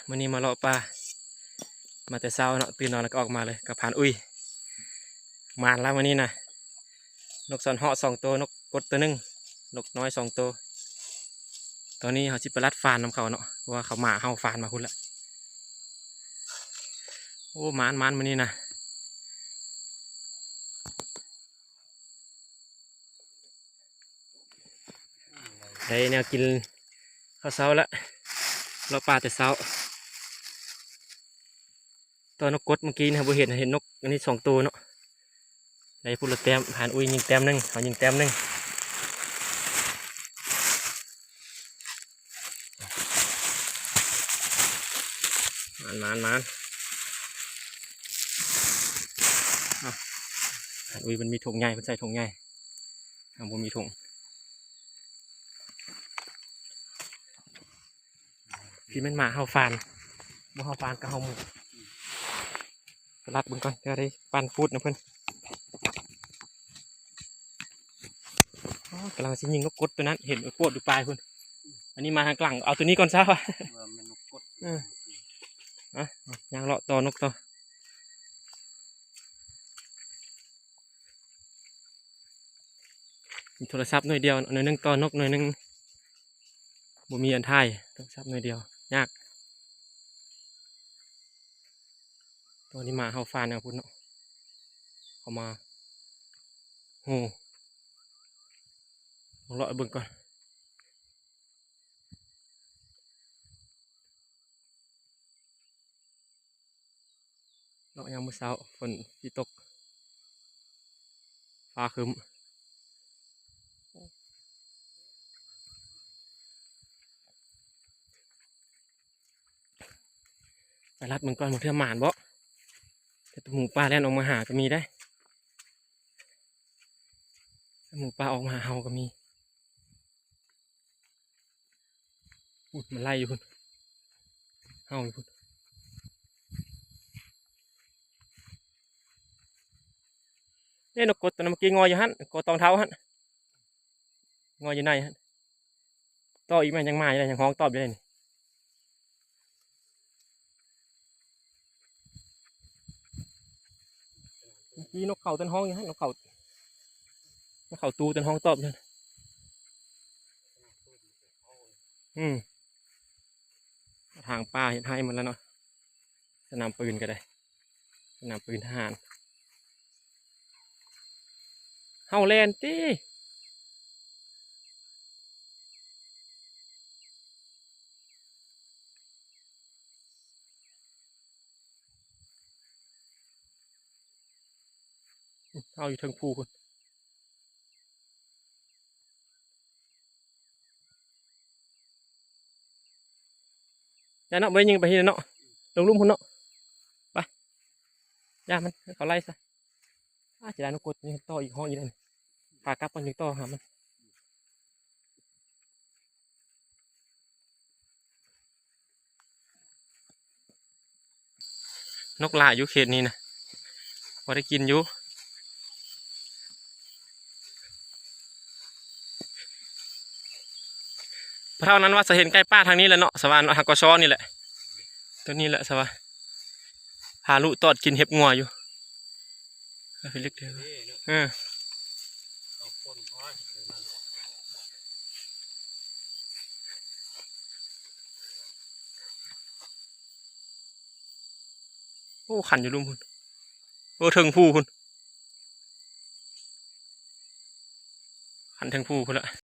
วันนี้มาเลาะปลามาแต่เช้าเนาะตื่นนอนแล้วก็ออกมาเลยกับผ่านอุ้ยมานแล้ววันนี้นะนกสอนเหาะ2 ตัวนกกดตัวหนึ่งนกน้อย2 ตัวตอนนี้เขาจิไปรัดฟานน้ำเขาเนาะเพราะว่าเขามาเฮาฟานมาคุณละโอ้มานวันนี้นะได้แนวกินข้าวเช้าละเราปลาแต่เช้าตอนนกกดเมื่อกี้นะครับเห็นนกอันนี้2 ตัวเนาะได้พูดละแต้มผ่านอุ้ยยิงแต้มหนึ่งเขายิงแต้มหนึ่งมานผ่านอุ้ยมันมีถุงใหญ่มันใส่ถุงใหญ่ผมมีถุงพี่มันมาเฮาฟานบ่เฮาฟานก็เฮาหมูรัดบึงก่อนจะได้ปั้นฟูดนะเพื่อนกำลังสิยิงนกกดตัวนั้นเห็นโคตรอยู่ปลายเพื่อนอันนี้มาทางกลางเอาตัวนี้ก่อนซะวะยางเลาะต่อนกต่อมีโทรศัพท์หน่อยเดียวหน่อยนึงต่อนกหน่อยนึงบ่มีอันท้ายโทรศัพท์หน่อยเดียวยากตัวนี้มาเฮาฟานเอาพุ่นเนาะเขามาโอ้เลาะเบิ่งก่อนเลาะยามมื้อเช้าฝนสิตกฟ้าครึ้มไปรัดมันก่อนมันเทื่อหมานบ่แต่ตัวหมูป่าแล่นออกมาหาก็มีได้หมูป่าออกมาหาเฮาก็มีมันไล่อยู่พุ่นเฮาอยู่พุ่นนกกดตัวนั้นเมื่อกี้งออยู่หั่นกดตองเท้าหั่นงออยู่ในหั่นต่ออีกไหมยังมาอยู่เลยยังห้องตอบอยู่เลยนี่นกเขาต้นห้องอยู่หั่นนกเขาตูต้นห้องตอบอยู่ทางป่าเห็นให้มันแล้วเนาะสนามปืนก็ได้สนามปืนทหารเฮาแลนด์ตี้เฮาอยู่เทิงภูคุณอย่าเนาะไปยิงไปที่เนาะลงลุ่มคุณเนาะไปย่ามันเขาไล่ซะจะได้นกกดนี่ต่ออีกห้องอีกเลยพากลับมันยังต่อหามันนกลาอยู่เขตนี้นะพอได้กินอยู่เพราะเท่านั้นว่าจะเห็นใกล้ป้าทางนี้แหละเนาะสวรรค์ทางกซ้อนี่แหละตัวนี้แหละสวรรค์พาลุตอดกินเห็บงัวอยู่ไปเล็กเดียวโอ้ขันอยู่ลุ่มคุณโอ้เทิงผู้คุณขันเทิงผู้คุณละ